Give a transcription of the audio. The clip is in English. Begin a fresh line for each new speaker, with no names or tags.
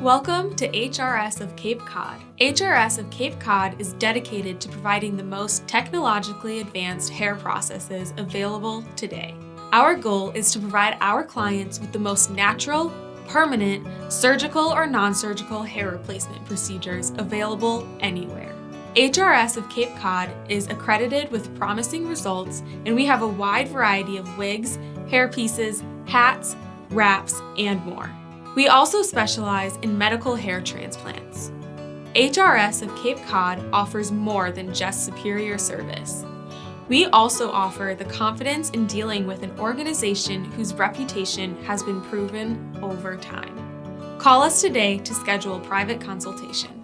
Welcome to HRS of Cape Cod. HRS of Cape Cod is dedicated to providing the most technologically advanced hair processes available today. Our goal is to provide our clients with the most natural, permanent, surgical or non-surgical hair replacement procedures available anywhere. HRS of Cape Cod is accredited with promising results, and we have a wide variety of wigs, hairpieces, hats, wraps, and more. We also specialize in medical hair transplants. HRS of Cape Cod offers more than just superior service. We also offer the confidence in dealing with an organization whose reputation has been proven over time. Call us today to schedule a private consultation.